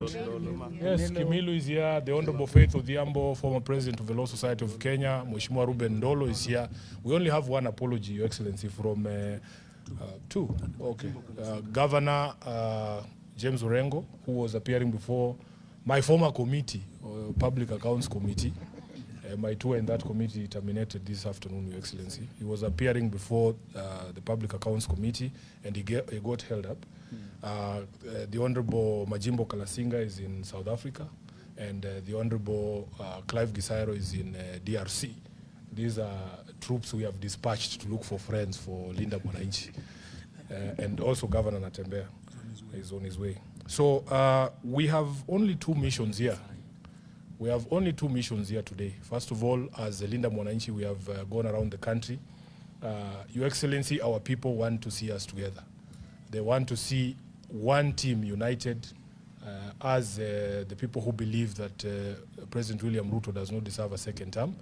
Yes, Kimilu is here. The Honorable Faith Odhiambo, former President of the Law Society of Kenya, Mheshimiwa Ruben Ndolo is here. We only have one apology, Your Excellency, from two. Okay. Governor James Orengo, who was appearing before my former committee, Public Accounts Committee. My tour in that committee terminated this afternoon, Your Excellency. He was appearing before the Public Accounts Committee, and he got held up. The Honorable Majimbo Kalasinga is in South Africa, and the Honorable Clive Gisairo is in DRC. These are troops we have dispatched to look for friends for Linda Mwananchi. And also Governor Natembeya is on his way. So we have only two missions here. We have only two missions here today. First of all, as Linda Mwananchi, we have gone around the country. Your Excellency, our people want to see us together. They want to see one team united as the people who believe that President William Ruto does not deserve a second term,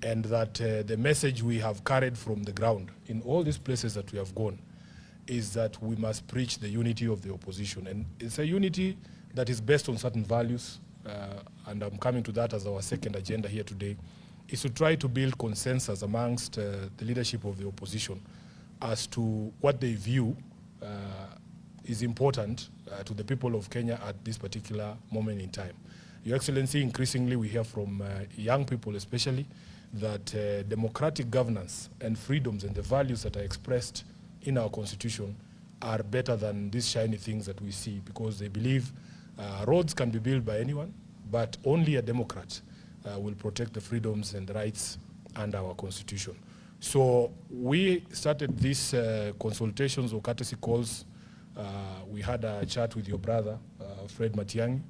and that the message we have carried from the ground in all these places that we have gone is that we must preach the unity of the opposition. And it's a unity that is based on certain values, and I'm coming to that as our second agenda here today, is to try to build consensus amongst the leadership of the opposition as to what they view is important to the people of Kenya at this particular moment in time. Your Excellency, increasingly we hear from young people especially that democratic governance and freedoms and the values that are expressed in our constitution are better than these shiny things that we see, because they believe roads can be built by anyone, but only a Democrat will protect the freedoms and rights under our constitution. So we started these consultations or courtesy calls. We had a chat with your brother, Fred Matiang'i.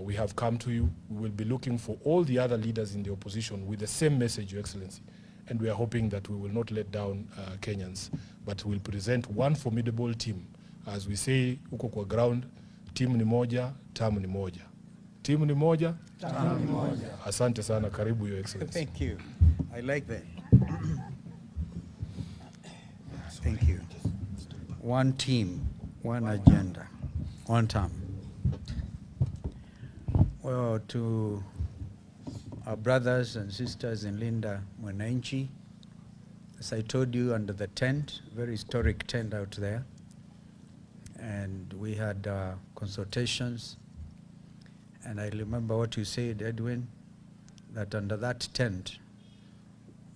We have come to you. We will be looking for all the other leaders in the opposition with the same message, Your Excellency. And we are hoping that we will not let down Kenyans, but we'll present one formidable team. As we say, huko kwa ground, team ni moja, tamu ni moja. Team ni moja, tamu ni moja. Asante sana, karibu, Your Excellency. Thank you. I like that. Thank you. One team, one agenda, one term. Well, to our brothers and sisters in Linda Mwananchi, as I told you, under the tent, very historic tent out there, and we had consultations, and I remember what you said, Edwin, that under that tent,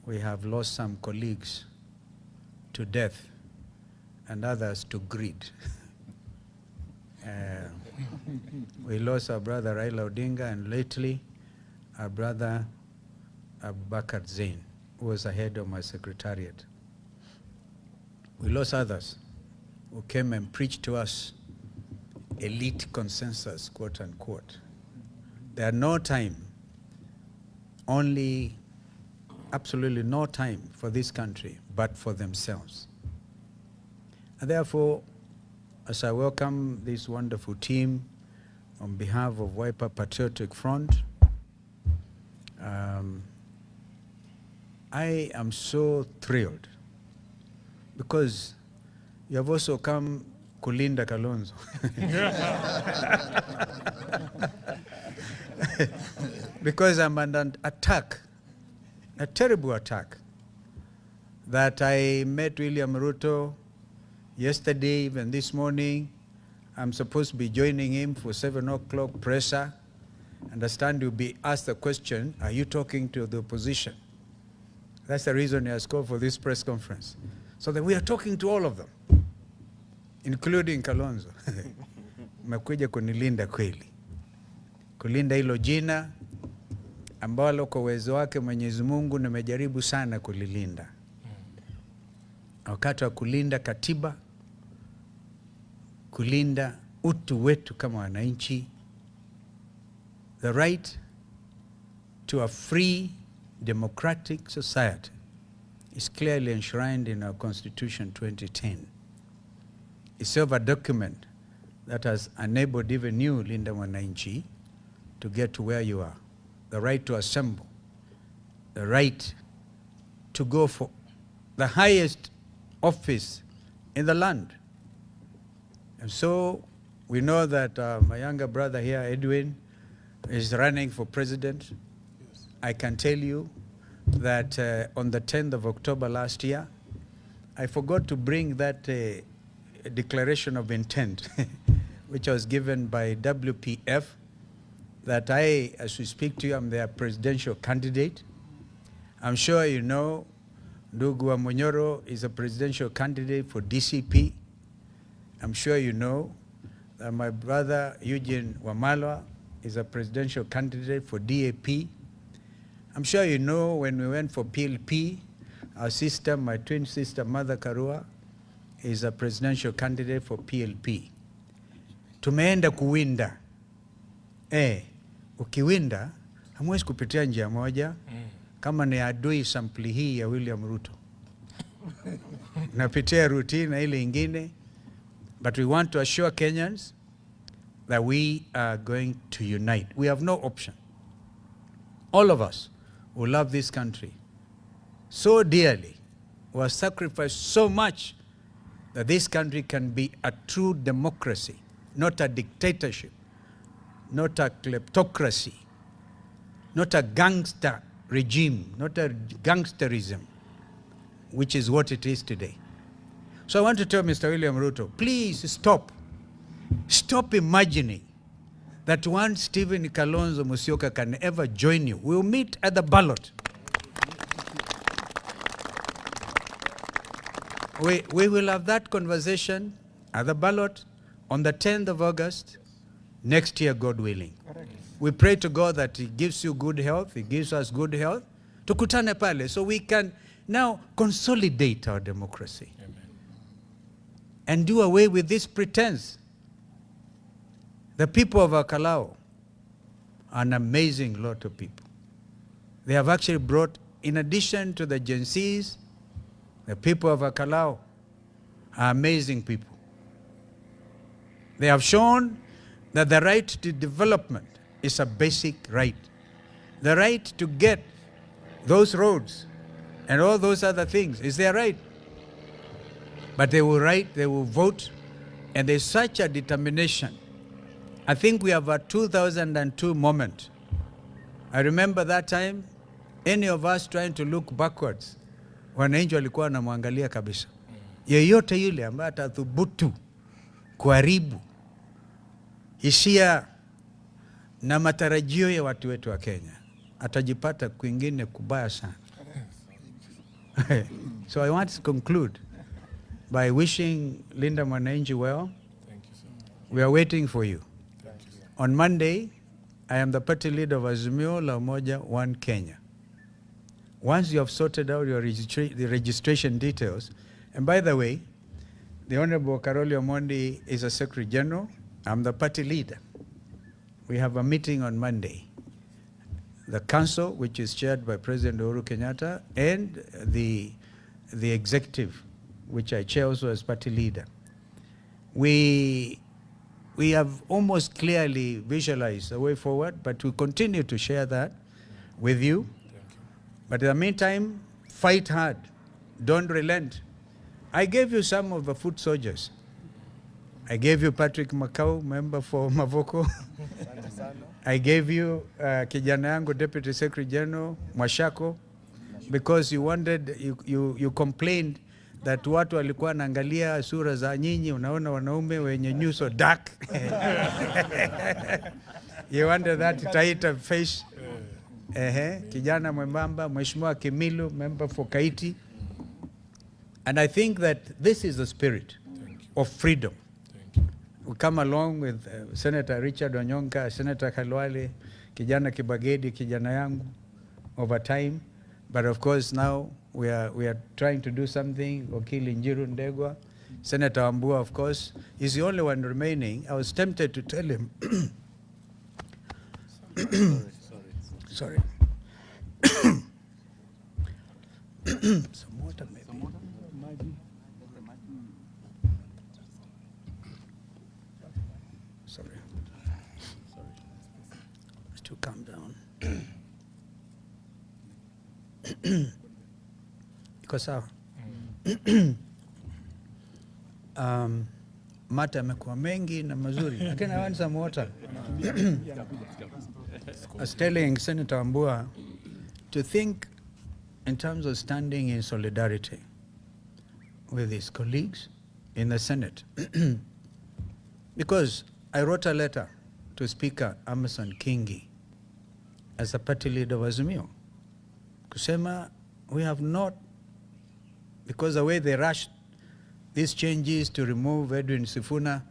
we have lost some colleagues to death and others to greed. We lost our brother Raila Odinga, and lately our brother Abubakar Zain, who was the head of my secretariat. We lost others who came and preached to us elite consensus, quote unquote. There are no time, only absolutely no time for this country, but for themselves. And therefore, as I welcome this wonderful team on behalf of Wiper Patriotic Front, I am so thrilled because you have also come kulinda Kalonzo. Because I'm under attack, a terrible attack, that I met William Ruto yesterday, even this morning. I'm supposed to be joining him for 7 o'clock presser. Understand you'll be asked the question, are you talking to the opposition? That's the reason he has called for this press conference. So that we are talking to all of them, including Kalonzo. Umekuja kunilinda kweli. Kulinda hilo jina ambalo kwa uwezo wake Mwenyezi Mungu nimejaribu sana kulilinda. Wakati wa kulinda katiba, kulinda utu wetu kama wananchi, the right to a free democratic society is clearly enshrined in our Constitution 2010. It's a document that has enabled even you, Linda Mwananchi, to get to where you are. The right to assemble, the right to go for the highest office in the land. And so We know that my younger brother here, Edwin, is running for president. Yes. I can tell you that on the 10th of October last year, I forgot to bring that declaration of intent, which was given by WPF, that I, as we speak to you, I'm their presidential candidate. I'm sure you know Ndugu wa Munyoro is a presidential candidate for DCP. I'm sure you know that my brother Eugene Wamalwa is a presidential candidate for DAP. I'm sure you know when we went for PLP, our sister, my twin sister, Mother Karua, is a presidential candidate for PLP. Tumeenda kuwinda. Ukiwinda, hamwezi kupitia njia moja kama ni adui sampli hii ya William Ruto. Napitia routine na ile ingine, but we want to assure Kenyans that we are going to unite. We have no option. All of us who love this country so dearly, who have sacrificed so much that this country can be a true democracy, not a dictatorship, not a kleptocracy, not a gangster regime, not a gangsterism, which is what it is today. So I want to tell Mr. William Ruto, please stop. Stop imagining that one Stephen Kalonzo Musyoka can ever join you. We'll meet at the ballot. We will have that conversation at the ballot on the 10th of August next year, God willing. Correct. We pray to God that He gives you good health, He gives us good health, tukutane pale, so we can now consolidate our democracy. Amen. And do away with this pretense. The people of Akalao are an amazing lot of people. They have actually brought, in addition to the Gen Zs, the people of Akalao are amazing people. They have shown that the right to development is a basic right. The right to get those roads and all those other things is their right. But they will write, they will vote, and there's such a determination. I think we have a 2002 moment. I remember that time, any of us trying to look backwards, wananchi walikuwa wanamwangalia kabisa. Yeyote yule ambaye atathubutu kuharibu hisia na matarajio ya watu wetu wa Kenya, atajipata kwingine kubaya sana. So I want to conclude by wishing Linda Mwananchi well. Thank you, sir. We are waiting for you. Thank you, sir. On Monday, I am the party leader of Azimio La Umoja One Kenya. Once you have sorted out your the registration details, and by the way, the Honorable Karoli Omondi is a Secretary General. I'm the party leader. We have a meeting on Monday. The council, which is chaired by President Uhuru Kenyatta, and the executive, which I chair also as party leader. We have almost clearly visualized the way forward, but we continue to share that with you. But in the meantime, fight hard. Don't relent. I gave you some of the foot soldiers. I gave you Patrick Makau, member for Mavoko. I gave you kijana yangu, Deputy Secretary General, Mwashako, because you wanted, you complained that watu walikuwa naangalia sura za nyinyi, unaona wanaume wenye nyuso dark. You wanted that tighter face. Kijana mwembamba, Mheshimiwa Kimilu, member for Kaiti. And I think that this is the spirit of freedom. We come along with Senator Richard Onyonka, Senator Khalwale, kijana Kibagedi, kijana yangu, over time. But of course now we are trying to do something. Okili Njiru Ndegwa, Senator Wambua, of course, is the only one remaining. I was tempted to tell him. Sorry. Some water maybe. Sorry. Let's to calm down. Because mata yamekuwa mengi na mazuri, lakini I want some water. I was telling Senator Wambua to think in terms of standing in solidarity with his colleagues in the Senate. Because I wrote a letter to Speaker Amason Kingi as a party leader of Azimio, kusema we have not, because the way they rushed these changes to remove Edwin Sifuna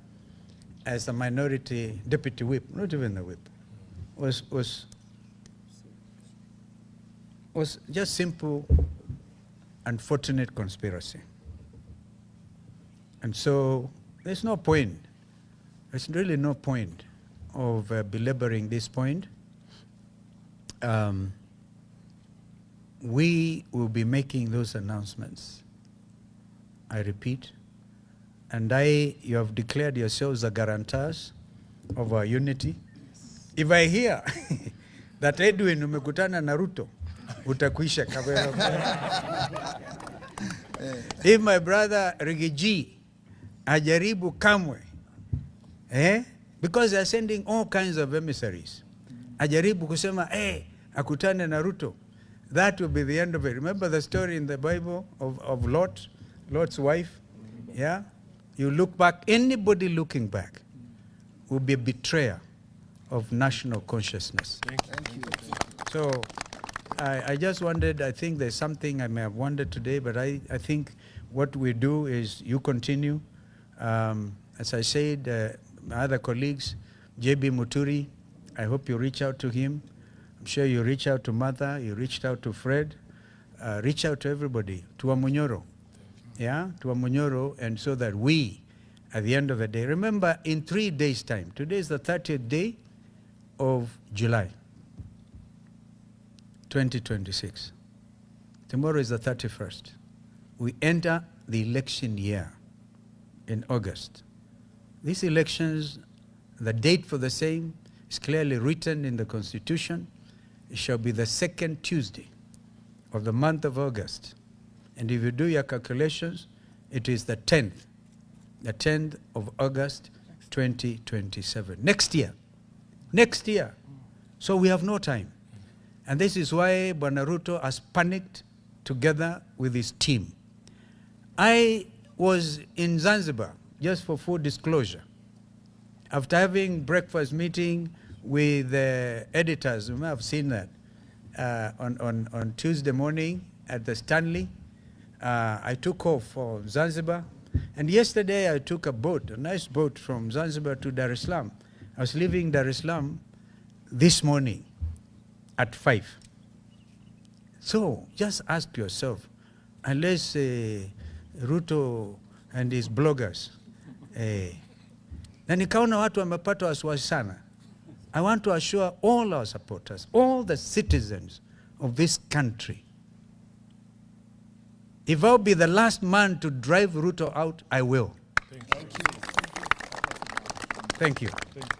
as a minority deputy whip, not even the whip, was just simple, unfortunate conspiracy. And so there's no point, there's really no point of belaboring this point. We will be making those announcements, I repeat, and you have declared yourselves the guarantors of our unity. If I hear that Edwin umekutana na Ruto, utakuisha kabisa. If my brother Rigiji ajaribu kamwe, because they are sending all kinds of emissaries, ajaribu kusema, akutane na Ruto, that will be the end of it. Remember the story in the Bible of Lot's wife? Yeah? You look back, anybody looking back will be a betrayer of national consciousness. Thank you. So I just wondered, I think there's something I may have wondered today, but I think what we do is you continue. As I said, my other colleagues, JB Muturi, I hope you reach out to him. I'm sure you reach out to Martha, you reached out to Fred, reach out to everybody, to Amunyoro. Yeah, to Amunyoro, and so that we, at the end of the day, remember in 3 days' time, today is the 30th day of July, 2026. Tomorrow is the 31st. We enter the election year in August. These elections, the date for the same is clearly written in the Constitution. It shall be the second Tuesday of the month of August. And if you do your calculations, it is the 10th of August, 2027. Next year. So we have no time. And this is why Bwana Ruto has panicked together with his team. I was in Zanzibar, just for full disclosure, after having breakfast meeting with the editors. You may have seen that on Tuesday morning at the Stanley. I took off for Zanzibar, and yesterday I took a boat, a nice boat from Zanzibar to Dar es Salaam. I was leaving Dar es Salaam this morning at 5. So just ask yourself, unless Ruto and his bloggers, na nikaona watu wamepata wasiwasi sana. I want to assure all our supporters, all the citizens of this country, if I'll be the last man to drive Ruto out, I will. Thank you. Thank you. Thank you.